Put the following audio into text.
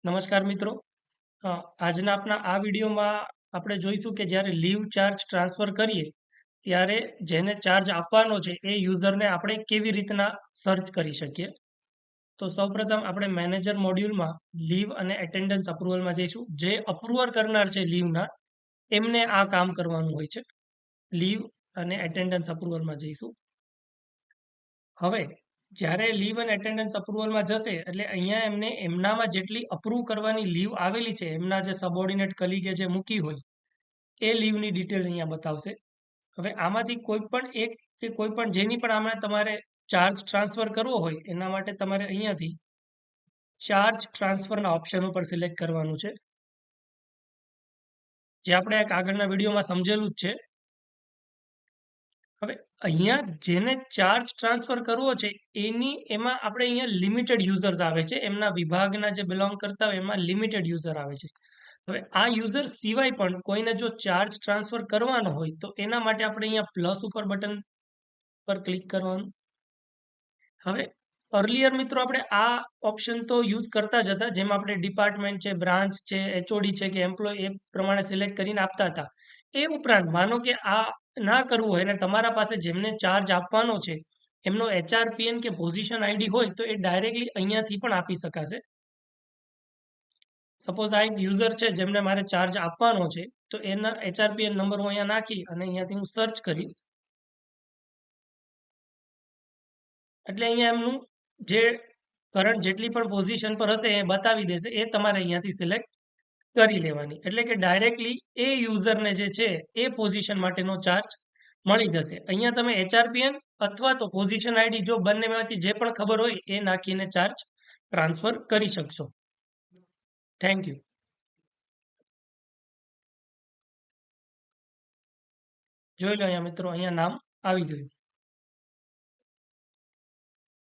નમસ્કાર મિત્રો. આજના આપણા આ વિડીયોમાં આપણે જોઈશું કે જ્યારે લીવ ચાર્જ ટ્રાન્સફર કરીએ ત્યારે જેને ચાર્જ આપવાનો છે એ યુઝરને આપણે કેવી રીતના સર્ચ કરી શકીએ. તો સૌપ્રથમ આપણે મેનેજર મોડ્યુલમાં લીવ અને એટેન્ડન્સ અપ્રુવલમાં જઈશું. જે અપ્રુવર કરનાર છે લીવના એમને આ કામ કરવાનું હોય છે. લીવ અને એટેન્ડન્સ અપ્રુવલમાં જઈશું. હવે જ્યારે લીવ અને એટેન્ડન્સ અપ્રુવલમાં જશે એટલે અહીંયા એમને એમનામાં જેટલી અપ્રૂવ કરવાની લીવ આવેલી છે એમના જે સબઓર્ડિનેટ કલીગે જે મૂકી હોય એ લીવની ડિટેલ અહીંયા બતાવશે. હવે આમાંથી કોઈ પણ એક કે કોઈ પણ જેની પણ આમાં તમારે ચાર્જ ટ્રાન્સફર કરવો હોય એના માટે તમારે અહીંયાથી ચાર્જ ટ્રાન્સફરના ઓપ્શન ઉપર સિલેક્ટ કરવાનું છે, જે આપણે એક આગળના વિડીયોમાં સમજેલું જ છે. હવે અહીંયા જેને ચાર્જ ટ્રાન્સફર કરવો છે એમાં આપણે અહીંયા લિમિટેડ યુઝર્સ આવે છે, એમના વિભાગના જે બિલોંગ કરતા હોય એમાં લિમિટેડ યુઝર આવે છે. હવે આ યુઝર સિવાય પણ કોઈને જો ચાર્જ ટ્રાન્સફર કરવાનો હોય તો એના માટે આપણે અહીંયા પ્લસ ઉપર બટન પર ક્લિક કરવાનું. હવે અર્લિયર મિત્રો આપણે આ ઓપ્શન તો યુઝ કરતા જ હતા, જેમાં આપણે ડિપાર્ટમેન્ટ છે, બ્રાન્ચ છે, એચઓડી છે કે એમ્પ્લોય એ પ્રમાણે સિલેક્ટ કરીને આપતા હતા. એ ઉપરાંત માનો કે આ ના કરવું હોય અને તમારા પાસે જેમને ચાર્જ આપવાનો છે એમનો એચઆરપીએન કે પોઝિશન આઈડી હોય તો એ ડાયરેક્ટલી અહીંયાથી પણ આપી શકાશે. સપોઝ આ એક યુઝર છે જેમને મારે ચાર્જ આપવાનો છે, તો એના એચઆરપીએન નંબર હું અહીંયા નાખી અને અહીંયાથી હું સર્ચ કરીશ એટલે અહીંયા એમનું જે કરંટ જેટલી પણ પોઝિશન પર હશે એ બતાવી દેશે. એ તમારે અહીંયાથી સિલેક્ટ કરી લેવાની એટલે કે ડાયરેક્ટલી એ યુઝરને જે છે એ પોઝિશન માટેનો ચાર્જ મળી જશે. અહીંયા તમે એચઆરપીએન અથવા તો પોઝિશન આઈડી જો બંનેમાંથી જે પણ ખબર હોય એ નાખીને ચાર્જ ટ્રાન્સફર કરી શકશો. Thank you. જોઈ લો અહીંયા મિત્રો, અહીંયા નામ આવી ગયું.